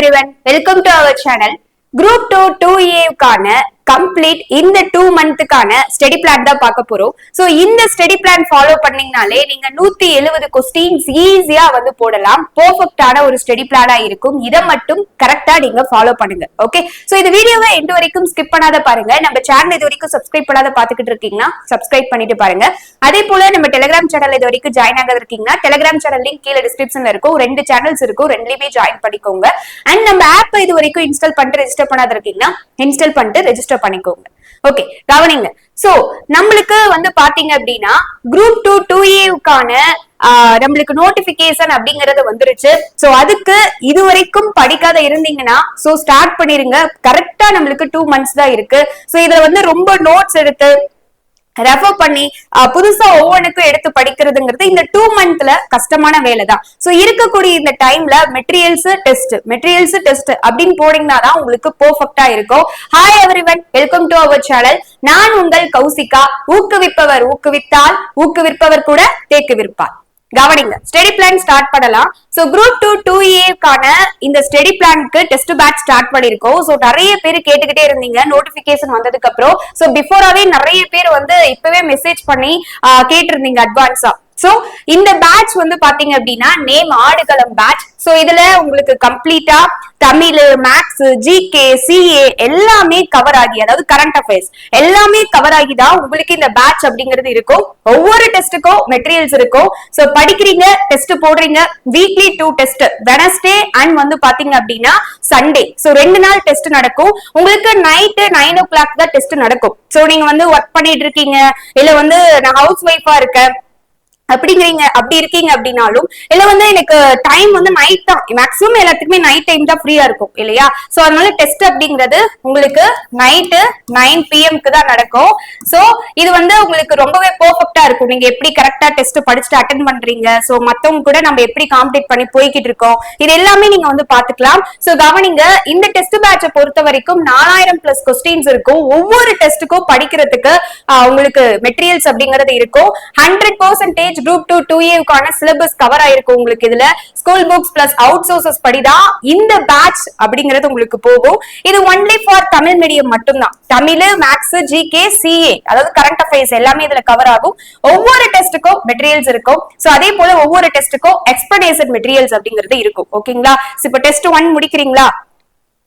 everyone, welcome to our channel. Group 2 2A கான complete இந்த 2 மந்த்துக்கான study plan தான் பார்க்க போறோம். சோ இந்த ஸ்டடி பிளான் ஃபாலோ பண்ணீங்கனாலே நீங்க 170 கொஸ்டின்ஸ் ஈஸியா வந்து போடலாம். பெர்ஃபெக்ட்டான ஒரு ஸ்டடி பிளானா இருக்கும். இத மட்டும் கரெக்ட்டா நீங்க ஃபாலோ பண்ணுங்க. ஓகே, சோ இந்த வீடியோவை எண்ட் வரைக்கும் ஸ்கிப் பண்ணாத பாருங்க. நம்ம சேனல் இது வரைக்கும் சப்ஸ்கிரைப் பண்ணாத பாத்துக்கிட்டு இருக்கீங்கன்னா சப்ஸ்கிரைப் பண்ணிட்டு பாருங்க. அதே போல நம்ம டெலிகிராம் சேனல் இது வரைக்கும் ஜாயின் ஆகாத இருக்கீங்கன்னா டெலிகிராம் சேனல் லிங்க் கீழ டிஸ்கிரிப்ஷன்ல இருக்கும். 2 சேனல்ஸ் இருக்கும், ரெண்டுலயுமே ஜாயின் பண்ணிக்கோங்க. அண்ட் நம்ம ஆப் இது வரைக்கும் இன்ஸ்டால் பண்ணிட்டு ரெஜிஸ்டர் பண்ணாத இருக்கீங்கன்னா இன்ஸ்டால் பண்ணிட்டு ரெஜிஸ்டர் பண்ணிக்கோங்க. ஓகே, கவனிங்க. சோ நம்மளுக்கு வந்து பாத்தீங்க அப்படின்னா குரூப் 2 2A நம்மளுக்கு நோட்டிபிகேஷன் அப்படிங்கறது வந்துருச்சு. சோ அதுக்கு இது வரைக்கும் படிக்காத இருந்தீங்கன்னா சோ ஸ்டார்ட் பண்ணிருங்க. கரெக்டா நம்மளுக்கு 2 மந்த்ஸ் தான் இருக்கு. சோ இதுல வந்து ரொம்ப நோட்ஸ் எடுத்து ரெஃபர் பண்ணி புதுசா ஒவ்வொன்றுக்கும் எடுத்து படிக்கிறதுங்கிறது இந்த 2 மந்த்ல கஷ்டமான வேலை தான். சோ இருக்கக்கூடிய இந்த டைம்ல மெட்டீரியல்ஸ் டெஸ்ட் அப்படின்னு போனீங்கன்னா தான் உங்களுக்கு பெர்ஃபெக்ட்டா இருக்கும். Hi everyone, welcome to our channel. நான் உங்கள் கௌசிகா. ஊக்குவிப்பவர் ஊக்குவித்தால் ஊக்குவிப்பவர் கூட தேக்கு விற்பார். கவனிங்க, ஸ்டடி பிளான் ஸ்டார்ட் பண்ணலாம். சோ குரூப் 2 2A இந்த ஸ்டடி பிளானுக்கு டெஸ்ட் பேட்ச் ஸ்டார்ட் பண்ணிருக்கோம். சோ நிறைய பேர் கேட்டுக்கிட்டே இருந்தீங்க நோட்டிபிகேஷன் வந்ததுக்கு அப்புறம். சோ பிஃபோராவே நிறைய பேர் வந்து இப்பவே மெசேஜ் பண்ணி கேட்டிருந்தீங்க அட்வான்ஸா. சோ இந்த பேட்ச் வந்து பாத்தீங்க அப்படின்னா நேம் ஆடுகளம் பேட்ச். சோ இதுல உங்களுக்கு கம்ப்ளீட்டா தமிழ், மேக்ஸ், ஜிகே, சிஏ எல்லாமே கவர் ஆகி, அதாவது கரண்ட் அஃபேர்ஸ் எல்லாமே கவர் ஆகிதான் உங்களுக்கு இந்த பேட்ச் அப்படிங்கிறது இருக்கும். ஒவ்வொரு டெஸ்ட்டுக்கும் மெட்டீரியல்ஸ் இருக்கும். சோ படிக்கிறீங்க, டெஸ்ட் போடுறீங்க. வீக்லி 2 டெஸ்ட், வெனஸ்டே அண்ட் வந்து பாத்தீங்க அப்படின்னா சண்டே. சோ 2 நாள் டெஸ்ட் நடக்கும். உங்களுக்கு நைட் 9 o'clock தான் டெஸ்ட் நடக்கும். சோ நீங்க வந்து ஒர்க் பண்ணிட்டு இருக்கீங்க, இல்ல வந்து நான் ஹவுஸ் ஒய்ஃபா இருக்கேன் அப்படி இருக்கீங்க அப்படின்னாலும், இல்ல வந்து எனக்கு டைம் வந்து நைட் தான், மேக்ஸிமம் எல்லாத்துக்குமே நைட் டைம் தான் ஃப்ரீயா இருக்கும் இல்லையா? சோ அதனால டெஸ்ட் அப்படிங்கிறது உங்களுக்கு நைட் 9 PM தான் நடக்கும். சோ இது வந்து உங்களுக்கு ரொம்பவே பெர்ஃபெக்ட்டா இருக்கும். நீங்க எப்படி கரெக்டா டெஸ்ட் படிச்சுட்டு அட்டென்ட் பண்றீங்க, சோ மத்தவங்க கூட நம்ம எப்படி காம்பீட் பண்ணி போய்கிட்டு இருக்கோம், இது எல்லாமே நீங்க வந்து பாத்துக்கலாம். சோ கவனிங்க, இந்த டெஸ்ட் பேட்சை பொறுத்த வரைக்கும் 4000+ கொஸ்டின்ஸ் இருக்கும். ஒவ்வொரு டெஸ்ட்டுக்கும் படிக்கிறதுக்கு உங்களுக்கு மெட்டீரியல்ஸ் அப்படிங்கிறது இருக்கும். 100% குரூப் 2 2A சிலபஸ் கவர் ஆயிருக்கும். உங்களுக்கு இதுல school books plus out sources படிதான் இந்த பேட்ச் அப்படிங்கிறது உங்களுக்கு போகும். இது ஒன்லி ஃபார் தமிழ் மீடியம் மட்டும்தான். தமிழ், மேக்ஸ், ஜிகே, சிஏ அதாவது கரண்ட் அஃபேர்ஸ் எல்லாமே இதுல கவர் ஆகும். ஒவ்வொரு டெஸ்ட்டுக்கும் மெட்டீரியல்ஸ் இருக்கும். சோ அதே போல ஒவ்வொரு டெஸ்ட்டுக்கும் எக்ஸ்பிளனேஷன் மெட்டீரியல்ஸ் அப்படிங்கிறது இருக்கும். ஓகேங்களா? இப்ப டெஸ்ட் 1 முடிக்கிறீங்களா,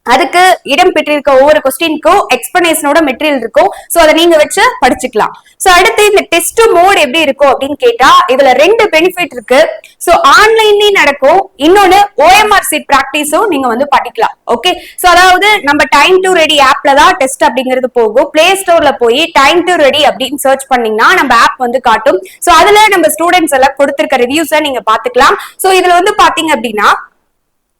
அதுக்கு இடம் பெற்றிருக்க ஒவ்வொரு கொஸ்டினுக்கும் எக்ஸ்பிளனேஷனோட மெட்டீரியல் இருக்கும். சோ அதை நீங்க வச்சு படிச்சுக்கலாம். சோ அடுத்து இந்த டெஸ்ட் மோட் எப்படி இருக்கும் அப்படின்னு கேட்டா, இதுல 2 பெனிஃபிட் இருக்கு. சோ ஆன்லைன்லயும் நடக்கும், இன்னொன்னு OMR சீட் பிராக்டிஸும் நீங்க வந்து படிக்கலாம். ஓகே, சோ அதாவது நம்ம டைம் டு ரெடி ஆப்ல தான் டெஸ்ட் அப்படிங்கிறது போகும். பிளே ஸ்டோர்ல போய் டைம் டு ரெடி அப்படின்னு சர்ச் பண்ணீங்கன்னா நம்ம ஆப் வந்து காட்டும். சோ அதுல நம்ம ஸ்டூடெண்ட்ஸ் எல்லாம் கொடுத்திருக்க ரிவ்யூஸை நீங்க பாத்துக்கலாம். சோ இதுல வந்து பாத்தீங்க அப்படின்னா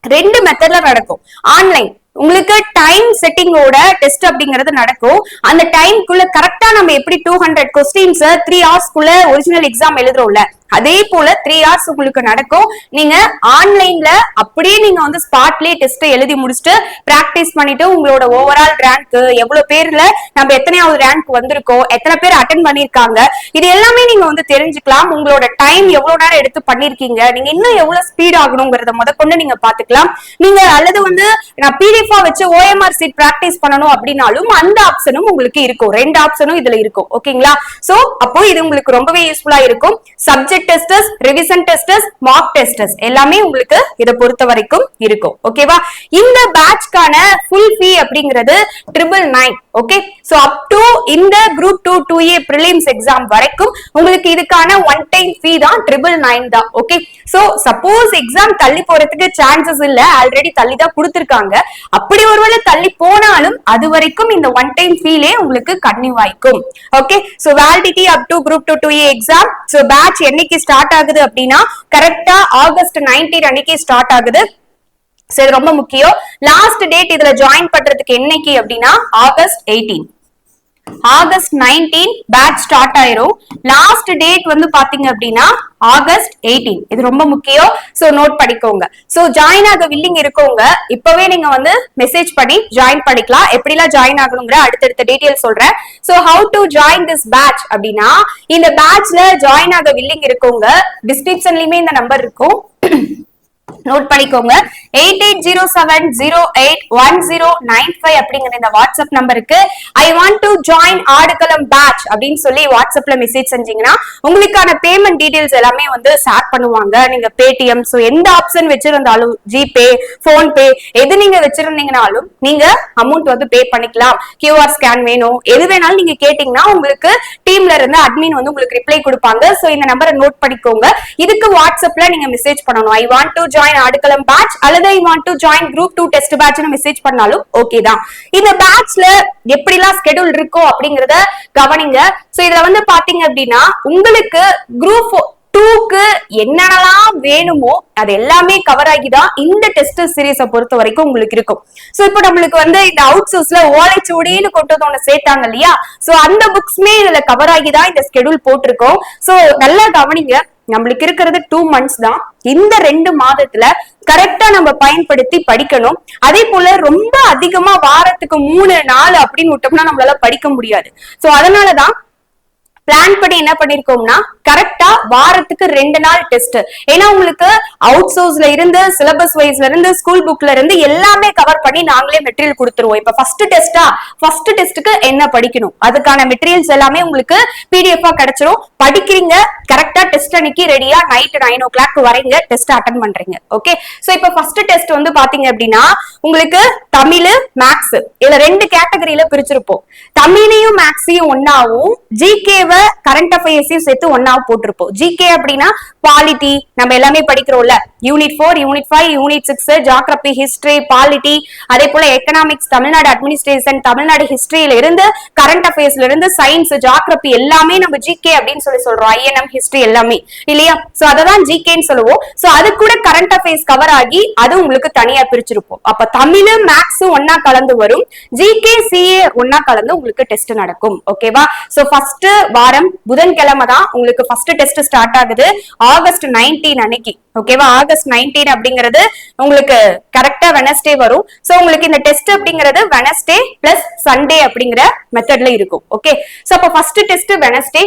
2 மெத்தட்ல நடக்கும். ஆன்லைன் உங்களுக்கு டைம் செட்டிங்கோட டெஸ்ட் அப்படிங்கிறது நடக்கும். அந்த டைம்க்குள்ள கரெக்டா நம்ம எப்படி 200 கொஸ்டின்ஸ் 3 ஹவர்ஸ்க்குள்ள ஒரிஜினல் எக்ஸாம் எழுதுறோம்ல, அதே போல 3 ஹவர்ஸ் உங்களுக்கு நடக்கும். நீங்க ஆன்லைன்ல அப்படியே நீங்க வந்து ஸ்பாட்லயே டெஸ்ட் எழுதி முடிச்சுட்டு பிராக்டிஸ் பண்ணிட்டு உங்களோட ஓவரால் ரேங்க், எவ்வளவு பேர்ல நம்ம எத்தனையாவது ரேங்க் வந்திருக்கோம், எத்தனை பேர் அட்டென்ட் பண்ணிருக்காங்க, இது எல்லாமே நீங்க வந்து தெரிஞ்சுக்கலாம். உங்களோட டைம் எவ்வளவு நேரம் எடுத்து பண்ணிருக்கீங்க, நீங்க இன்னும் எவ்வளவு ஸ்பீட் ஆகணுங்கிறத முதற்கொண்டு நீங்க பாத்துக்கலாம். நீங்க அல்லது வந்து நான் PDF வச்சு OMR சீட் பிராக்டிஸ் பண்ணணும் அப்படின்னாலும் அந்த ஆப்ஷனும் உங்களுக்கு இருக்கும். 2 ஆப்ஷனும் இதுல இருக்கும். ஓகேங்களா? சோ அப்போ இது உங்களுக்கு ரொம்பவே யூஸ்ஃபுல்லா இருக்கும். Subject testers, revision testers, mark testers எல்லாமே உங்களுக்கு இத பொறுத்த வரைக்கும் இருக்கும். ஓகேவா? இந்த பேட்ச்க்கான ஃபுல் ஃபீ அப்படிங்கிறது 999. ஓகே, சோ அப் டு இந்த குரூப் 2 2A பிரிலிம்ஸ் எக்ஸாம் வரைக்கும் உங்களுக்கு இதுக்கான ஒன் டைம் ஃபீ தான் 999 தான். ஓகே, சோ சப்போஸ் எக்ஸாம் தள்ளி போறதுக்கு சான்சஸ் இல்ல, ஆல்ரெடி தள்ளி தான் கொடுத்திருக்காங்க. அப்படி ஒருவேளை தள்ளி போனாலும் அது வரைக்கும் இந்த ஒன் டைம் ஃபீலே உங்களுக்கு கன்டினியூ ஆயிக்கும். Okay, so validity up to group 2 2A exam. So batch என்னைக்கு ஸ்டார்ட் ஆகுது அப்படின்னா கரெக்டா ஆகஸ்ட் 19 அன்னைக்கு ஸ்டார்ட் ஆகுது. சரி, ரொம்ப முக்கியம். லாஸ்ட் டேட் இதுல ஜாயின் பண்றதுக்கு என்னைக்கு அப்படின்னா ஆகஸ்ட் 18. ஆகஸ்ட் 19 பேட்ச் ஸ்டார்ட் ஆயிரும். லாஸ்ட் டேட் வந்து பாத்தீங்க அப்படின்னா ஆகஸ்ட் 18. இது ரொம்ப முக்கியம். சோ நோட் பண்ணிக்கோங்க. சோ ஜாயின் ஆக வில்லிங் இருக்கவங்க இப்பவே நீங்க வந்து மெசேஜ் பண்ணி ஜாயின் பண்ணிக்கலாம். எப்படிலாம் ஜாயின் ஆகணுங்கிற அடுத்தடுத்த டீடைல் சொல்றேன். So how to join this batch அப்படின்னா, இந்த பேட்ச்ல ஜாயின் ஆக வில்லிங் இருக்கவங்க டிஸ்கிரிப்ஷன்லயுமே இந்த நம்பர் இருக்கும். நோட் பண்ணிக்கோங்க. 8807081095 அப்படிங்கிற இந்த வாட்ஸ்அப் நம்பருக்கு I want to join Aadukalam batch அப்படின்னு சொல்லி வாட்ஸ்அப்ல மெசேஜ் செஞ்சீங்கன்னா உங்களுக்கான பேமெண்ட் டீடைல்ஸ் எல்லாமே வந்து ஷேர் பண்ணுவாங்க. நீங்க பேடிஎம் சோ எந்த ஆப்ஷன் வச்சிருந்தாலும் ஜிபே, போன்பே எது நீங்க வச்சிருந்தீங்கனாலும் நீங்க அமௌண்ட் வந்து பே பண்ணிக்கலாம். QR ஸ்கேன் வேணும் எது வேணாலும் நீங்க கேட்டீங்கன்னா உங்களுக்கு டீம்ல இருந்து அட்மின் வந்து உங்களுக்கு ரிப்ளை கொடுப்பாங்க. சோ இந்த நம்பரை நோட் பண்ணிக்கோங்க. இதுக்கு வாட்ஸ்அப்ல நீங்க மெசேஜ் பண்ணணும். I want to join Aadukalam batch அல்லது I want to join group 2 test பேட்ச்னு மெசேஜ் பண்ணாலும் ஓகே தான். இந்த பேட்ச்ல எப்படிலாம் ஸ்கெட்யூல் இருக்கும் அப்படிங்கறத கவனிங்க. சோ இதுல வந்து பாத்தீங்க அப்படின்னா உங்களுக்கு குரூப் 2க்கு என்னென்னலாம் வேணுமோ அது எல்லாமே கவர் ஆகிதான் இந்த டெஸ்ட் சீரீஸை பொறுத்த வரைக்கும் உங்களுக்கு இருக்கும். சோ இப்போ நம்மளுக்கு வந்து இந்த அவுட் சோர்ஸ்ல ஓலைச்சுவடின்னு கொண்டு வந்து ஒண்ணு சேர்த்தாங்க இல்லையா, சோ அந்த புக்ஸ்மே இதுல கவர் ஆகிதான் இந்த ஸ்கெட்யூல் போட்டிருக்கோம். சோ நல்லா கவனிங்க. நம்மளுக்கு இருக்கிறது 2 months தான். இந்த 2 மாதத்துல கரெக்டா நம்ம பயன்படுத்தி படிக்கணும். அதே போல ரொம்ப அதிகமா வாரத்துக்கு 3 4 அப்படின்னு விட்டோம்னா நம்மளால படிக்க முடியாது. சோ அதனாலதான் பிளான் பண்ணி என்ன பண்ணிருக்கோம்னா கரெக்டா வாரத்துக்கு 2 நாள் டெஸ்ட். ஏன்னா உங்களுக்கு அவுட் சோர்ஸ்ல இருந்து சிலபஸ் வைஸ்ல இருந்து ஸ்கூல் புக்ல இருந்து எல்லாமே கவர் பண்ணி நாங்களே மெட்டீரியல் கொடுத்துருவோம். இப்ப ஃபர்ஸ்ட் டெஸ்ட்டுக்கு என்ன படிக்கணும் அதுக்கான மெட்டீரியல்ஸ் எல்லாமே உங்களுக்கு PDF கிடைச்சிரும். படிக்கிறீங்க கரெக்டா டெஸ்ட் அன்னைக்கு ரெடியா நைட் 9 o'clock வரைங்க டெஸ்ட் அட்டென்ட் பண்றீங்க. ஓகே, சோ இப்ப ஃபர்ஸ்ட் டெஸ்ட் வந்து பாத்தீங்க அப்படின்னா உங்களுக்கு தமிழ், மேக்ஸ் இதுல 2 கேட்டகரியில பிரிச்சிருப்போம். தமிழையும் மேக்ஸையும் ஒன்னாவும் ஜிகேவை கரண்ட் அஃபேர்ஸையும் சேர்த்து ஒன்னா போட்டிருப்போம். ஜிகே அப்படின்னா பாலிட்டி நம்ம எல்லாமே படிக்கிறோம்ல, unit 4, unit 5, unit 6 geography, history, polity, அதே போல எக்கனாமிக்ஸ், தமிழ்நாடு அட்மினிஸ்ட்ரேஷன், தமிழ்நாடு ஹிஸ்டரியில இருந்து கரண்ட் அஃபேர்ஸ்ல இருந்து சயின்ஸ், ஜியோகிராபி எல்லாமே நம்ம ஜிகே அப்படின்னு சொல்றோம். INM ஹிஸ்டரி எல்லாமே இல்லையா, சோ அததான் ஜிகேன்னு சொல்லுவோம். சோ அது கூட கரண்ட் அஃபேர்ஸ் கவர் ஆகி அது உங்களுக்கு தனியா பிரிச்சிருப்போம். அப்ப தமிழ் மேக்ஸும் ஒன்னா கலந்து வரும், ஜிகே CA ஒன்னா கலந்து உங்களுக்கு டெஸ்ட் நடக்கும். ஓகேவா, சோ ஃபர்ஸ்ட் வாரம் புதன்கிழமை தான் உங்களுக்கு ஃபர்ஸ்ட் டெஸ்ட் ஸ்டார்ட் ஆகுது, ஆகஸ்ட் 19 அன்னைக்கு. ஓகேவா, ஆகஸ்ட் 19 அப்படிங்கிறது உங்களுக்கு கரெக்டா வெனஸ்டே வரும். சோ உங்களுக்கு இந்த டெஸ்ட் அப்படிங்கிறது வெனஸ்டே பிளஸ் சண்டே அப்படிங்கிற மெத்தட்ல இருக்கும். ஓகே, சோ அப்ப ஃபர்ஸ்ட் டெஸ்ட் வெனஸ்டே.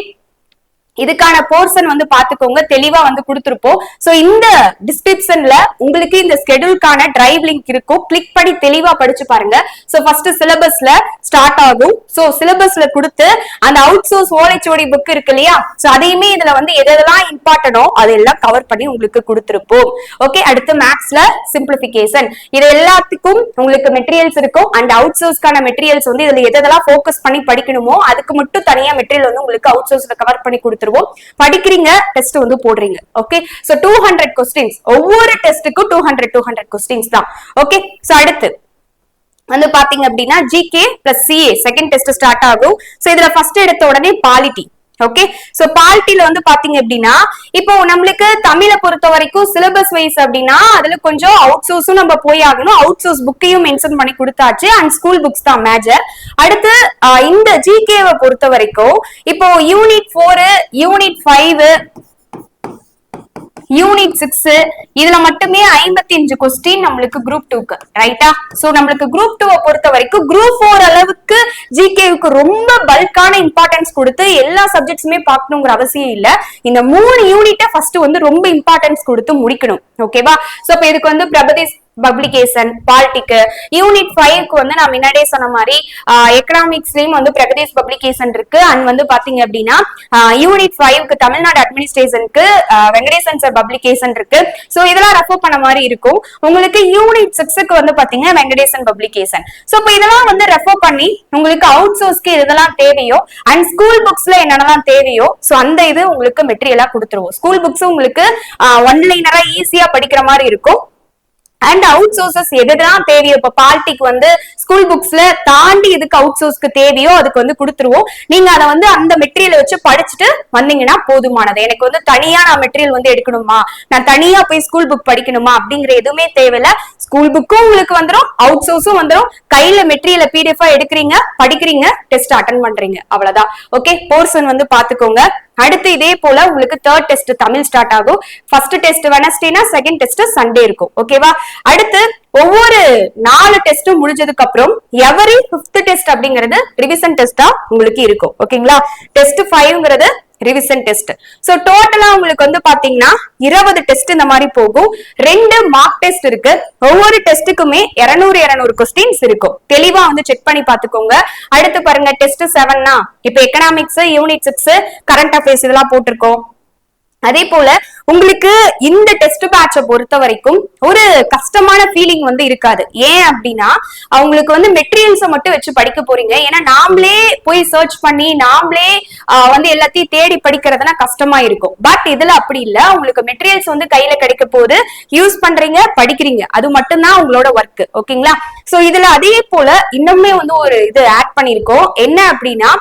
இதுக்கான போர்ஷன் வந்து பாத்துக்கோங்க, தெளிவா வந்து கொடுத்திருப்போம். சோ இந்த டிஸ்கிரிப்ஷன்ல உங்களுக்கு இந்த ஸ்கெட்யூல்கான டிரைவ் லிங்க் இருக்கும், கிளிக் பண்ணி தெளிவா படிச்சு பாருங்க. சோ ஃபர்ஸ்ட் சிலபஸ்ல ஸ்டார்ட் ஆகும். சோ சிலபஸ்ல கொடுத்து அந்த அவுட் சோர்ஸ் ஓலைச்சுவடி புக் இருக்கு இல்லையா, சோ அதையுமே இதுல வந்து எதெல்லாம் இம்பார்ட்டனோ அதெல்லாம் கவர் பண்ணி உங்களுக்கு கொடுத்திருப்போம். ஓகே, அடுத்து மேக்ஸ்ல சிம்பிளிபிகேஷன், இது எல்லாத்துக்கும் உங்களுக்கு மெட்டீரியல்ஸ் இருக்கும். அண்ட் அவுட் சோர்ஸ்க்கான மெட்டீரியல்ஸ் வந்து இதுல எதெல்லாம் போக்கஸ் பண்ணி படிக்கணுமோ அதுக்கு மட்டும் தனியா மெட்டீரியல் வந்து உங்களுக்கு அவுட் சோர்ஸ்ல கவர் பண்ணி கொடுத்துருவோம். படிக்கிறீங்க டெஸ்ட் வந்து போடுறீங்க. ஓகே, சோ 200 क्वेश्चंस, ஒவ்வொரு டெஸ்டுக்கும் 200 क्वेश्चंस தான். ஓகே, சோ அடுத்து வந்து பாத்தீங்க அப்படின்னா GK plus CA second test start ஆகும். சோ இதுல ஃபர்ஸ்ட் எடுத்த உடனே பாலிட்டி. ஓகே, சோ பாலிட்டில வந்து பாத்தீங்க அப்படின்னா இப்போ நம்மளுக்கு தமிழை பொறுத்த வரைக்கும் சிலபஸ் வைஸ் அப்படின்னா அதுல கொஞ்சம் அவுட் சோர்ஸும் நம்ம போய் ஆகணும். அவுட் சோர்ஸ் புக்கையும் மென்ஷன் பண்ணி கொடுத்தாச்சு, அண்ட் ஸ்கூல் புக்ஸ் தான் மேஜர். அடுத்து இந்த ஜிகேவை பொறுத்த வரைக்கும் இப்போ யூனிட் 4, யூனிட் 5, யூனிட் 6 இதுல மட்டுமே 55 क्वेश्चन நம்மளுக்கு குரூப் 2க்கு ரைட்டா. சோ நம்மளுக்கு குரூப் 2 பொறுத்த வரைக்கும் குரூப் 4 அளவுக்கு ஜிகேவுக்கு ரொம்ப பல்கான இம்பார்ட்டன்ஸ் கொடுத்து எல்லா சப்ஜெக்ட்ஸுமே பார்க்கணுங்கிற அவசியம் இல்ல. இந்த 3 யூனிட்டை ஃபர்ஸ்ட் வந்து ரொம்ப இம்பார்ட்டன்ஸ் கொடுத்து முடிக்கணும். ஓகேவா, சோ இப்ப இதுக்கு வந்து பிரபதேஷ் பப்ளிகேஷன், பாலிட்டிக்கு, யூனிட் 5க்கு வந்து நான் முன்னாடியே சொன்ன மாதிரி எக்கனாமிக்ஸ்லயும் வந்து பிரகதேஷ் பப்ளிகேஷன் இருக்கு. அண்ட் வந்து பாத்தீங்க அப்படின்னா யூனிட் 5க்கு தமிழ்நாடு அட்மினிஸ்ட்ரேஷனுக்கு வெங்கடேசன் சார் பப்ளிகேஷன் இருக்கு. சோ இதெல்லாம் ரெஃபர் பண்ண மாதிரி இருக்கும். உங்களுக்கு யூனிட் 6க்கு வந்து பாத்தீங்கன்னா வெங்கடேசன் பப்ளிகேஷன். சோ இப்ப இதெல்லாம் வந்து ரெஃபர் பண்ணி உங்களுக்கு அவுட் சோர்ஸ்க்கு இதெல்லாம் தேவையோ அண்ட் ஸ்கூல் புக்ஸ்ல என்னென்னலாம் தேவையோ சோ அந்த இது உங்களுக்கு மெட்டீரியலா கொடுத்துருவோம். ஸ்கூல் புக்ஸ் உங்களுக்கு ஒன்லைனரா ஈஸியா படிக்கிற மாதிரி இருக்கும். அண்ட் அவுட் சோர்சஸ் எதுதான் தேவையோ, இப்ப பாலிட்டிக்கு வந்து ஸ்கூல் புக்ஸ்ல தாண்டி இதுக்கு அவுட் சோர்ஸ்க்கு தேவையோ அதுக்கு வந்து கொடுத்துருவோம். நீங்க அதை வந்து அந்த மெட்டீரியல் வச்சு படிச்சுட்டு வந்தீங்கன்னா போதுமானது. எனக்கு வந்து தனியா நான் மெட்டீரியல் வந்து எடுக்கணுமா, நான் தனியா போய் ஸ்கூல் புக் படிக்கணுமா அப்படிங்கிற எதுவுமே தேவையில்ல. ஸ்கூல் புக்கும் உங்களுக்கு வந்துடும், அவுட் சோர்ஸும் வந்துடும். கையில மெட்டீரியல் PDF எடுக்கிறீங்க, படிக்கிறீங்க, டெஸ்ட் அட்டென்ட் பண்றீங்க, அவ்வளவுதான். ஓகே, போர்ஷன் வந்து பாத்துக்கோங்க. அடுத்து இதே போல உங்களுக்கு தேர்ட் டெஸ்ட் தமிழ் ஸ்டார்ட் ஆகும். ஃபர்ஸ்ட் டெஸ்ட் வெனஸ்டேனா செகண்ட் டெஸ்ட் சண்டே இருக்கும். ஓகேவா, அடுத்து ஒவ்வொரு 4 டெஸ்டும் முடிஞ்சதுக்கு அப்புறம் எவரி 5th டெஸ்ட் அப்படிங்கிறது ரிவிஷன் டெஸ்டா உங்களுக்கு இருக்கும். ஓகேங்களா, டெஸ்ட் 5ங்கிறது ரிவிஷன் டெஸ்ட். சோ டோட்டலா உங்களுக்கு வந்து பாத்தீங்கன்னா 20 டெஸ்ட் இந்த மாதிரி போகும். 2 மார்க் டெஸ்ட் இருக்கு. ஒவ்வொரு டெஸ்ட்டுக்குமே 200 கொஸ்டின்ஸ் இருக்கும். தெளிவா வந்து செக் பண்ணி பாத்துக்கோங்க. அடுத்து பாருங்க டெஸ்ட் 7னா இப்ப எக்கனாமிக்ஸ், யூனிட் 6, கரண்ட் அஃபேர்ஸ் இதெல்லாம் போட்டிருக்கோம். அதே போல உங்களுக்கு இந்த டெஸ்ட் பேட்சை பொறுத்த வரைக்கும் ஒரு கஷ்டமான ஃபீலிங் வந்து இருக்காது. ஏன் அப்படின்னா அவங்களுக்கு வந்து மெட்டீரியல்ஸை மட்டும் வச்சு படிக்க போறீங்க. ஏன்னா நாமளே போய் சர்ச் பண்ணி நாமளே வந்து எல்லாத்தையும் தேடி படிக்கிறதுனா கஷ்டமா இருக்கும். பட் இதுல அப்படி இல்ல, உங்களுக்கு மெட்டீரியல்ஸ் வந்து கையில கிடைக்க போது, யூஸ் பண்றீங்க, படிக்கிறீங்க, அது மட்டும்தான் உங்களோட ஒர்க். ஓகேங்களா? சோ இதுல அதே போல இன்னுமே வந்து ஒரு இது ஆட் பண்ணிருக்கோம். என்ன அப்படின்னா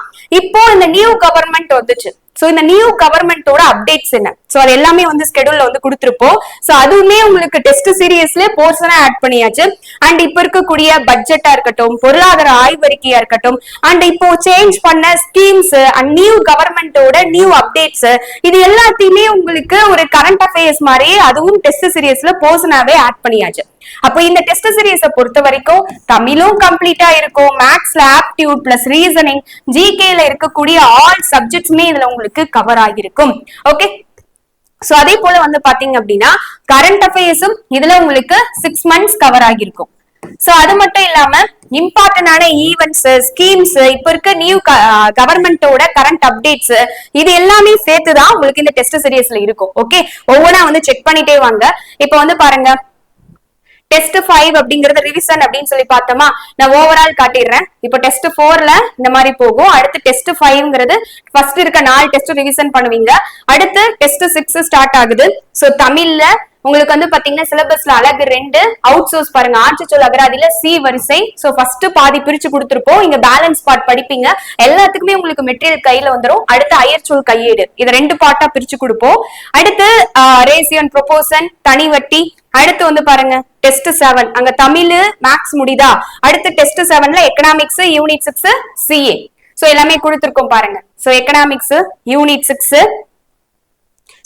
இப்போ இந்த நியூ கவர்மெண்ட் வந்துச்சு. சோ இந்த நியூ கவர்மெண்டோட அப்டேட்ஸ் என்ன, சோ அது எல்லாமே வந்து ஸ்கெடியூல்ல வந்து கொடுத்திருப்போம். சோ அதுவுமே உங்களுக்கு டெஸ்ட் சீரியஸ்ல போர்ஷனா ஆட் பண்ணியாச்சு. அண்ட் இப்ப இருக்கக்கூடிய பட்ஜெட்டா இருக்கட்டும், பொருளாதார ஆய்வறிக்கையா இருக்கட்டும், அண்ட் இப்போ சேஞ்ச் பண்ண ஸ்கீம்ஸ் அண்ட் நியூ கவர்மெண்டோட நியூ அப்டேட்ஸ், இது எல்லாத்தையுமே உங்களுக்கு ஒரு கரண்ட் அஃபேர்ஸ் மாதிரி அதுவும் டெஸ்ட் சீரியஸ்ல போர்ஷனாவே ஆட் பண்ணியாச்சு. அப்போ இந்த டெஸ்ட் சீரியஸை பொறுத்த வரைக்கும் தமிழும் கம்ப்ளீட்டா இருக்கும், மேத்ஸ்ல ஆப்டிடியூட் பிளஸ் ரீசனிங், ஜிகேல இருக்கக்கூடிய ஆல் சப்ஜெக்ட்ஸ்மே இதுல உங்களுக்கு கவர் ஆகிருக்கும். ஓகே, சோ அதே போல வந்து பாத்தீங்க அப்படின்னா கரண்ட் அஃபேர்ஸும் இதுல உங்களுக்கு 6 மந்த்ஸ் கவர் ஆகிருக்கும். சோ அது மட்டும் இல்லாம இம்பார்ட்டன்டான ஈவென்ட்ஸ், ஸ்கீம்ஸ், இப்ப இருக்க நியூ கவர்மெண்டோட கரண்ட் அப்டேட்ஸ், இது எல்லாமே சேர்த்துதான் உங்களுக்கு இந்த டெஸ்ட் சீரியஸ்ல இருக்கும். ஓகே, ஒவ்வொன்றா வந்து செக் பண்ணிட்டே வாங்க. இப்ப வந்து பாருங்க டெஸ்ட் 5 அப்படிங்கறது ரிவிஷன் அப்படின்னு சொல்லி பார்த்தோமா, நான் ஓவரால் காட்டிடுறேன். இப்போ டெஸ்ட் 4ல இந்த மாதிரி போகும். அடுத்து டெஸ்ட் 5ங்கிறது ஃபர்ஸ்ட் இருக்க 4 டெஸ்ட் ரிவிஷன் பண்ணுவீங்க. அடுத்து டெஸ்ட் 6 ஸ்டார்ட் ஆகுது. சோ தமிழ்ல உங்களுக்கு வந்து பாத்தீங்கன்னா சிலபஸ்ல அழகு 2 அவுட் சோர்ஸ் பாருங்க, ஆட்சி சொல் அகராதியில சி வரிசை. சோ ஃபர்ஸ்ட் பாதி பிரிச்சு கொடுத்திருப்போம். இங்க பேலன்ஸ் பார்ட் படிப்பீங்க. எல்லாத்துக்குமே உங்களுக்கு மெட்டீரியல் கையில வந்துடும். அடுத்து அயர் சொல் கையேடு, இதை 2 பார்ட்டா பிரிச்சு கொடுப்போம். அடுத்து ரேசியோ அண்ட் ப்ரொபோர்ஷன், தனி வட்டி. அடுத்து வந்து பாருங்க டெஸ்ட் 7, அங்க தமிழ் மேக்ஸ் முடிதா. அடுத்து டெஸ்ட் 7ல எக்கனாமிக்ஸ், யூனிட் 6, சிஏ. சோ எல்லாமே கொடுத்திருக்கோம் பாருங்க. So economics, unit 6.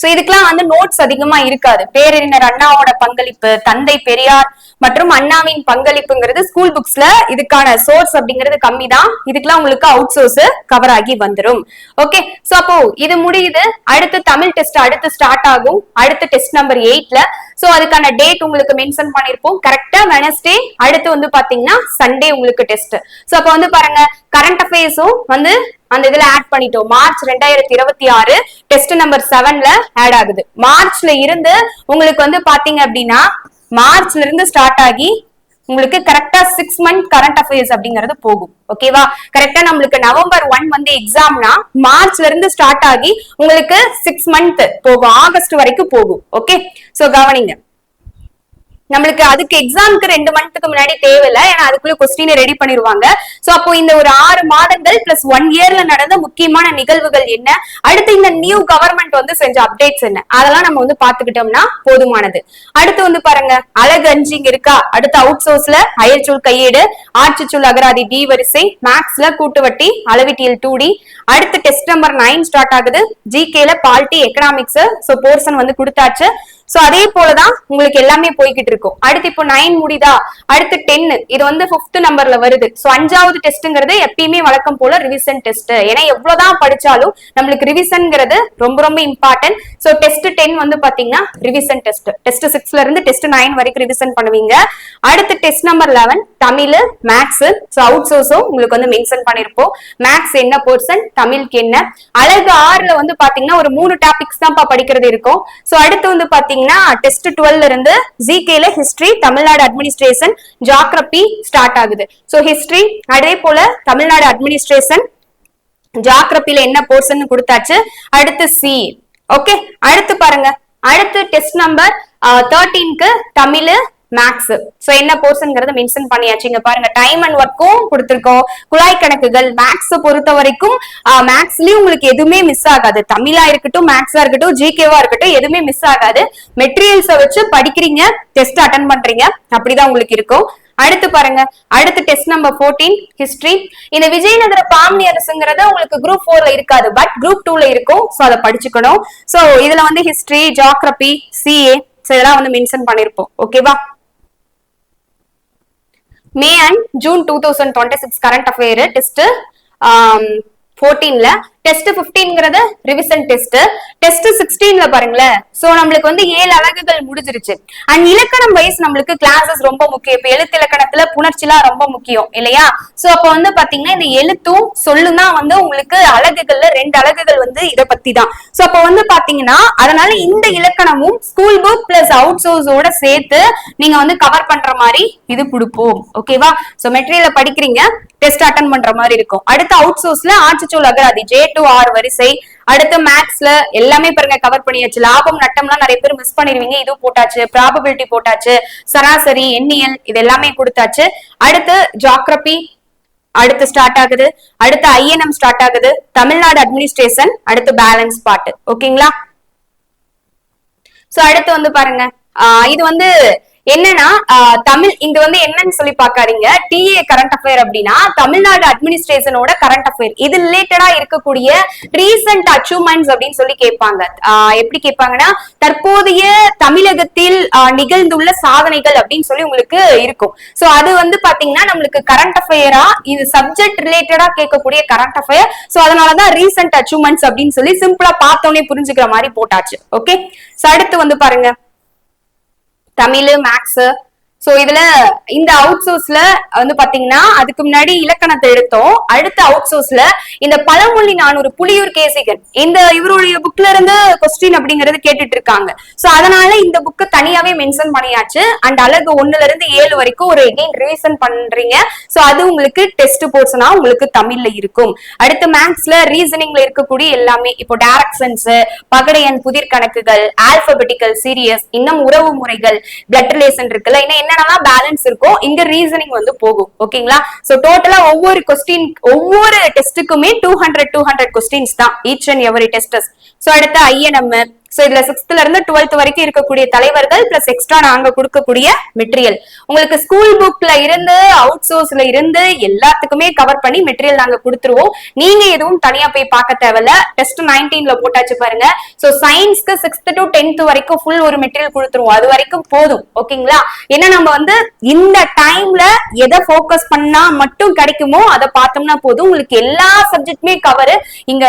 சோ இதுக்கெல்லாம் வந்து நோட்ஸ் அதிகமா இருக்காது. பேரறிஞர் அண்ணாவோட பங்களிப்பு, தந்தை பெரியார் மற்றும் அண்ணாவின் பங்களிப்புங்கிறது ஸ்கூல் புக்ஸ்ல இதுக்கான சோர்ஸ் அப்படிங்கிறது கம்மி தான். இதுக்கெல்லாம் உங்களுக்கு அவுட் சோர்ஸ் கவர் ஆகி வந்துடும். ஓகே, சோ அப்போ இது முடியுது. அடுத்து தமிழ் டெஸ்ட் அடுத்து ஸ்டார்ட் ஆகும். அடுத்து டெஸ்ட் நம்பர் 8ல. சோ அதுக்கான டேட் உங்களுக்கு மென்ஷன் பண்ணிருப்போம். கரெக்டா வெனஸ்டே, அடுத்து வந்து பாத்தீங்கன்னா சண்டே உங்களுக்கு டெஸ்ட். சோ அப்ப வந்து பாருங்க கரண்ட் அஃபேர்ஸும் வந்து அந்த இதுல ஆட் பண்ணிட்டோம். மார்ச் 2026 டெஸ்ட் நம்பர் 7ல ஆட் ஆகுது. மார்ச்ல இருந்து உங்களுக்கு வந்து பாத்தீங்க அப்படின்னா மார்ச்ல இருந்து ஸ்டார்ட் ஆகி உங்களுக்கு கரெக்டா 6 மந்த் கரண்ட் அஃபேர்ஸ் அப்படிங்கிறது போகும். ஓகேவா? கரெக்டா நம்மளுக்கு நவம்பர் 1 வந்து எக்ஸாம்னா மார்ச்ல இருந்து ஸ்டார்ட் ஆகி உங்களுக்கு 6 மந்த் போகும், ஆகஸ்ட் வரைக்கும் போகும். ஓகே, சோ கவனிங்க. நம்மளுக்கு அதுக்கு எக்ஸாமுக்கு 2 மந்த்துக்கு முன்னாடி தேவையில்லை, ஏன்னா அதுக்குள்ள கொஸ்டினை ரெடி பண்ணிருவாங்க. சோ அப்போ இந்த ஒரு 6 மாதங்கள் பிளஸ் 1 இயர்ல நடந்த முக்கியமான நிகழ்வுகள் என்ன, அடுத்து இந்த நியூ கவர்மெண்ட் வந்து செஞ்ச அப்டேட்ஸ் என்ன, அதெல்லாம் நம்ம வந்து பாத்துக்கிட்டோம்னா போதுமானது. அடுத்து வந்து பாருங்க அழகு 5 இங்க இருக்கா. அடுத்து அவுட் சோர்ஸ்ல அயற்சொல் கையேடு, ஆட்சி சொல் அகராதி டி வரிசை, மேக்ஸ்ல கூட்டுவட்டி, அளவிட்டியல் 2D. அடுத்து டெஸ்ட் நம்பர் 9 ஸ்டார்ட் ஆகுது. ஜிகேல பாலிட்டி, எக்கனாமிக்ஸ், சோ போர்ஷன் வந்து கொடுத்தாச்சு. சோ அதே போலதான் உங்களுக்கு எல்லாமே போய்கிட்டு இருக்கும். அடுத்து இப்போ 9 முடிதா, அடுத்து 10 இது வந்து 5th நம்பர்ல வருது. சோ 5வது டெஸ்ட்ங்கிறது எப்பயுமே வழக்கம் போல ரிவிஷன் டெஸ்ட். ஏன்னா எவ்வளவுதான் படிச்சாலும் நம்மளுக்கு ரிவிஷன்ங்கிறது ரொம்ப ரொம்ப இம்பார்ட்டன்ட். சோ டெஸ்ட் 10 வந்து பாத்தீங்கன்னா ரிவிஷன் டெஸ்ட். டெஸ்ட் 6ல இருந்து டெஸ்ட் 9 வரைக்கும் ரிவிஷன் பண்ணுவீங்க. அடுத்து test number 11 Tamil, maths. So அவுட் சோர்ஸும் உங்களுக்கு வந்து மென்ஷன் பண்ணிருப்போம். மேக்ஸ் என்ன போர்ஷன், தமிழுக்கு என்ன. அழகு 6ல வந்து பாத்தீங்கன்னா ஒரு 3 டாபிக்ஸ் தான் படிக்கிறது இருக்கும். சோ அடுத்து வந்து பாத்தீங்கன்னா டெஸ்ட் 12ல இருந்து ஜிகேல history, Tamil Nadu administration, geography start ஆகுது. சோ ஹிஸ்டரி அதே போல தமிழ்நாடு அட்மினிஸ்ட்ரேஷன், ஜியோகிராபில என்ன போர்ஷன் கொடுத்தாச்சு. அடுத்து சி. ஓகே, அடுத்து பாருங்க அடுத்து டெஸ்ட் நம்பர் 13க்கு தமிழ், மேக்ஸ். சோ என்ன போர்ஷன்ங்கிறத மென்ஷன் பண்ணியாச்சு. இங்க பாருங்க டைம் அண்ட் ஒர்க்கும் கொடுத்திருக்கோம். குழாய் கணக்குகள் மேக்ஸ் பொறுத்த வரைக்கும் மேக்ஸ்லயும் உங்களுக்கு எதுவுமே மிஸ் ஆகாது. தமிழா இருக்கட்டும், மேக்ஸா இருக்கட்டும், ஜிகேவா இருக்கட்டும், எதுவுமே மிஸ் ஆகாது. மெட்டீரியல்ஸை வச்சு படிக்கிறீங்க, டெஸ்ட் அட்டென்ட் பண்றீங்க, அப்படிதான் உங்களுக்கு இருக்கும். அடுத்து பாருங்க அடுத்து டெஸ்ட் நம்பர் 14 ஹிஸ்டரி. இந்த விஜயநகர பாமணி அரசுங்கிறது உங்களுக்கு குரூப் 4ல இருக்காது, பட் குரூப் 2ல இருக்கும். சோ அதை படிச்சுக்கணும். சோ இதுல வந்து ஹிஸ்டரி, ஜியோகிராபி, சிஏ இதெல்லாம் வந்து மென்ஷன் பண்ணிருப்போம். ஓகேவா? May and June 2026 current affair test 14ல டெஸ்ட் 15ங்கிறது ரிவிஷன் டெஸ்ட். டெஸ்ட் 16ல பாருங்களேன், சோ நம்மளுக்கு வந்து 7 அலகுகள் முடிஞ்சிருச்சு. அண்ட் இலக்கணம் வைஸ் நம்மளுக்கு கிளாஸஸ் ரொம்ப முக்கியம். இப்ப எழுத்து இலக்கணத்துல புணர்ச்சிலாம் ரொம்ப முக்கியம் இல்லையா? சோ அப்ப வந்து பாத்தீங்கன்னா இந்த எழுத்தும் சொல்லும் தான் வந்து உங்களுக்கு அலகுகள்ல 2 அலகுகள் வந்து இத பத்தி தான். சோ அப்ப வந்து பாத்தீங்கன்னா அதனால இந்த இலக்கணமும் ஸ்கூல் புக் பிளஸ் அவுட் சோர்ஸோட சேர்த்து நீங்க வந்து கவர் பண்ற மாதிரி இது கொடுப்போம். ஓகேவா? சோ மெட்டீரியல படிக்கிறீங்க, டெஸ்ட் அட்டன் பண்ற மாதிரி இருக்கும். அடுத்து அவுட் சோர்ஸ்ல ஆட்சிச்சொல் அகராதி J to R வரிசை. அடுத்து மேக்ஸ்ல எல்லாமே பாருங்க கவர் பண்ணியாச்சு. லாபம் நட்டம்லாம் நிறைய பேர் மிஸ் பண்ணிருவீங்க, இது போட்டாச்சு. ப்ராபபிலிட்டி போட்டாச்சு, சராசரி, எண்ணியல் இது எல்லாமே கொடுத்தாச்சு. அடுத்து ஜியோகிராபி அடுத்து ஸ்டார்ட் ஆகுது. அடுத்து INM ஸ்டார்ட் ஆகுது, தமிழ்நாடு அட்மினிஸ்ட்ரேஷன், அடுத்து பேலன்ஸ் பார்ட். ஓகேங்களா? சோ அடுத்து வந்து பாருங்க இது வந்து என்னன்னா தமிழ் இங்க வந்து என்னன்னு சொல்லி பாக்காதீங்க. டிஏ கரண்ட் அஃபேர் அப்படின்னா தமிழ்நாடு அட்மினிஸ்ட்ரேஷனோட கரண்ட் அஃபேர், இது ரிலேட்டடா இருக்கக்கூடிய ரீசன்ட் அச்சீவ்மெண்ட்ஸ் அப்படின்னு சொல்லி கேட்பாங்க. எப்படி கேட்பாங்கன்னா தற்போதைய தமிழகத்தில் நிகழ்ந்துள்ள சாதனைகள் அப்படின்னு சொல்லி உங்களுக்கு இருக்கும். சோ அது வந்து பாத்தீங்கன்னா நம்மளுக்கு கரண்ட் அஃபேரா, இது சப்ஜெக்ட் ரிலேட்டடா கேட்கக்கூடிய கரண்ட் அஃபேர். சோ அதனாலதான் ரீசன்ட் அச்சீவ்மெண்ட்ஸ் அப்படின்னு சொல்லி சிம்பிளா பார்த்தோன்னே புரிஞ்சுக்கிற மாதிரி போட்டாச்சு. ஓகே, சோ அடுத்து வந்து பாருங்க தமிழ், மேக்ஸ். சோ இதுல இந்த அவுட் சோர்ஸ்ல வந்து பாத்தீங்கன்னா அதுக்கு முன்னாடி இலக்கணத்தை எடுத்தோம். அடுத்த அவுட் சோர்ஸ்ல இந்த பழமொழி 400 புலியூர் கேசிகன் இந்த இவருடைய புக்ல இருந்து கொஸ்டின் அப்படிங்கறது கேட்டுட்டு இருக்காங்க. சோ அதனால இந்த புக்கு தனியாவே மென்ஷன் பண்ணியாச்சு. அண்ட் அழகு 1ல இருந்து 7 வரைக்கும் ஒரு எகைன் ரிவிஷன் பண்றீங்க. சோ அது உங்களுக்கு டெஸ்ட் போர்ஷனா உங்களுக்கு தமிழ்ல இருக்கும். அடுத்து மேக்ஸ்ல ரீசனிங்ல இருக்கக்கூடிய எல்லாமே, இப்போ டைரக்ஷன்ஸ், பகடையன், புதிர் கணக்குகள், ஆல்பபெட்டிக்கல் சீரியஸ், இன்னும் உறவு முறைகள், பிளட் ரிலேஷன் இருக்குல்ல, இன்னும் என்னென்னலாம் பேலன்ஸ் இருக்கும் இங்க ரீசனிங் வந்து போகும். ஓகேங்களா? சோ டோட்டலா ஒவ்வொரு கொஸ்டின் ஒவ்வொரு டெஸ்ட்டுக்குமே 200 கொஸ்டின்ஸ் தான் each and every tests. So அடுத்து INM. சோ இதுல 6th இருந்து 12th வரைக்கும் இருக்கக்கூடிய தலைவர்கள் பிளஸ் எக்ஸ்ட்ரா நாங்க கொடுக்கக்கூடிய மெட்டீரியல் உங்களுக்கு ஸ்கூல் புக்ல இருந்து அவுட் சோர்ஸ்ல இருந்து எல்லாத்துக்குமே கவர் பண்ணி மெட்டீரியல் நாங்க கொடுத்துருவோம். நீங்க எதுவும் தனியா போய் பார்க்க தேவையில்ல. டெஸ்ட் 19ல போட்டாச்சு பாருங்க. சோ சயின்ஸ்க்கு 6th to 10th வரைக்கும் ஃபுல் ஒரு மெட்டீரியல் கொடுத்துருவோம். அது வரைக்கும் போதும். ஓகேங்களா? ஏன்னா நம்ம வந்து இந்த டைம்ல எதை போக்கஸ் பண்ணா மட்டும் கிடைக்குமோ அதை பார்த்தோம்னா போதும். உங்களுக்கு எல்லா சப்ஜெக்டுமே கவர். இங்க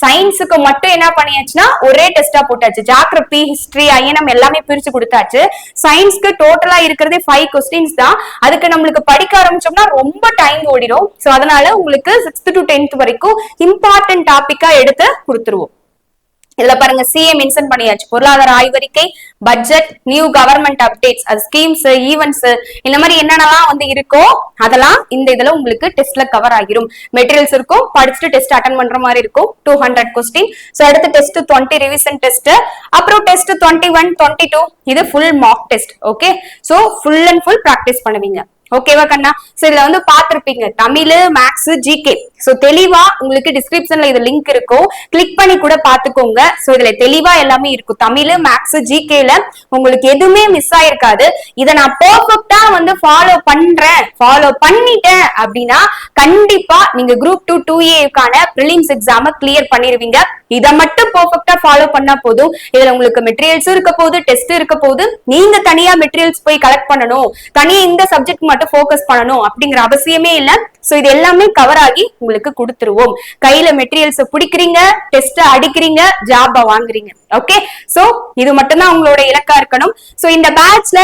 சயின்ஸுக்கு மட்டும் என்ன பண்ணியாச்சுன்னா ஒரே டெஸ்டா போட்டாச்சு. ஜியோகிராபி, ஹிஸ்டரி, INM எல்லாமே பிரிச்சு கொடுத்தாச்சு. சயின்ஸ்க்கு டோட்டலா இருக்கிறதே 5 கொஸ்டின்ஸ் தான். அதுக்கு நம்மளுக்கு படிக்க ஆரம்பிச்சோம்னா ரொம்ப டைம் ஓடிடும். சோ அதனால உங்களுக்கு 6th to 10th வரைக்கும் இம்பார்ட்டன்ட் டாபிக்கா எடுத்து கொடுத்துருவோம். இதுல பாருங்க CA மென்ஷன் பண்ணியாச்சு. பொருளாதார ஆய்வறிக்கை, பட்ஜெட், நியூ கவர்மெண்ட் அப்டேட்ஸ், அது ஸ்கீம்ஸ், ஈவென்ட்ஸ் இந்த மாதிரி என்னென்னலாம் வந்து இருக்கோ அதெல்லாம் இந்த இதுல உங்களுக்கு டெஸ்ட்ல கவர் ஆகிரும். மெட்டீரியல்ஸ் இருக்கும், படிச்சுட்டு டெஸ்ட் அட்டன் பண்ற மாதிரி இருக்கும். 200 கொஸ்டின். சோ அடுத்து டெஸ்ட் 20 ரிவிஷன் டெஸ்ட், அப்புறம் டெஸ்ட் 21, 22 இது full mark test. Okay, so full and full practice பண்ணுவீங்க. ஓகேவா கண்ணா? சோ இதுல வந்து பாத்திருப்பீங்க தமிழ், மேக்ஸ், GK. சோ தெளிவா உங்களுக்கு டிஸ்கிரிப்ஷன்ல இது லிங்க் இருக்கும், கிளிக் பண்ணி கூட பாத்துக்கோங்க. சோ இதுல தெளிவா எல்லாமே இருக்கும். தமிழ், மேக்ஸ், GKல உங்களுக்கு எதுவுமே மிஸ் ஆயிருக்காது. இத நான் பெர்ஃபெக்ட்டா வந்து ஃபாலோ பண்ணிட்டேன் அப்படின்னா கண்டிப்பா நீங்க குரூப் 2 2A பிரிலிம்ஸ் எக்ஸாம கிளியர் பண்ணிருவீங்க. இத மட்டும் பெர்ஃபெக்ட்டா ஃபாலோ பண்ணா போதும். இதுல உங்களுக்கு மெட்டீரியல்ஸ் இருக்க போகுது, டெஸ்ட் இருக்க போகுது. நீங்க தனியா மெட்டீரியல்ஸ் போய் கலெக்ட் பண்ணணும், தனியா இந்த சப்ஜெக்ட் மட்டும் ஃபோக்கஸ் பண்ணணும் அப்படிங்கிற அவசியமே இல்ல. சோ இது எல்லாமே கவர் ஆகி உங்களுக்கு கொடுத்துருவோம். கையில மெட்டீரியல்ஸ் பிடிக்கிறீங்க, டெஸ்ட் அடிக்கிறீங்க, ஜாப வாங்குறீங்க. ஓகே, சோ இது மட்டும் தான் உங்களோட இலக்கா இருக்கணும். சோ இந்த பேட்ச்ல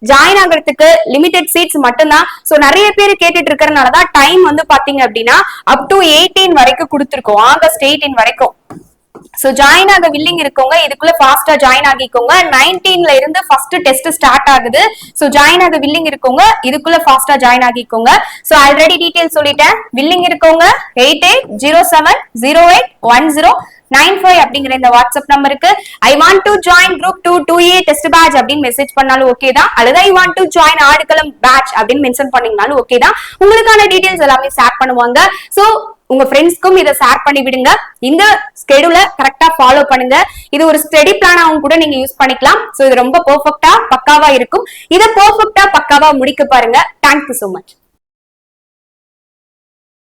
ஜாயின் ஆகிறதுக்கு லிமிடெட் சீட்ஸ் மட்டும்தான். சோ நிறைய பேர் கேட்டுட்டு இருக்கறனாலதான் டைம் வந்து பாத்தீங்க அப்படின்னா அப் டு 18 வரைக்கும் கொடுத்துருக்கோம், ஆகஸ்ட் 18 வரைக்கும். சோ ஜாயின் ஆக வில்லிங் இருக்கவங்க இதுக்குள்ள ஃபாஸ்டா ஜாயின் ஆகிக்கோங்க. 19ல இருந்து ஃபர்ஸ்ட் டெஸ்ட் ஸ்டார்ட் ஆகுது. சோ ஜாயின் ஆக வில்லிங் இருக்கவங்க இதுக்குள்ள ஃபாஸ்டா ஜாயின் ஆகிக்கோங்க. சோ ஆல்ரெடி டீடைல் சொல்லிட்டேன். வில்லிங் இருக்கவங்க 8807081095 அப்படிங்கிற இந்த வாட்ஸ்அப் நம்பருக்கு I want to join group 2 2A test batch அப்படின்னு மெசேஜ் பண்ணாலும் ஓகே தான். அல்லது I want to join Aadukalam batch அப்படின்னு மென்ஷன் பண்ணீங்கனாலும் ஓகே தான். உங்களுக்கான டீடைல்ஸ் எல்லாமே ஷேர் பண்ணுவாங்க. சோ உங்க ஃப்ரெண்ட்ஸ்க்கும் இதை ஷேர் பண்ணி விடுங்க. இந்த ஸ்கெடியூலை கரெக்டா ஃபாலோ பண்ணுங்க. இது ஒரு ஸ்டடி பிளானாவும் கூட நீங்க யூஸ் பண்ணிக்கலாம். சோ இது ரொம்ப பெர்ஃபெக்ட்டா பக்காவா இருக்கும். இதை பெர்ஃபெக்ட்டா பக்காவா முடிக்க பாருங்க. Thank you so much.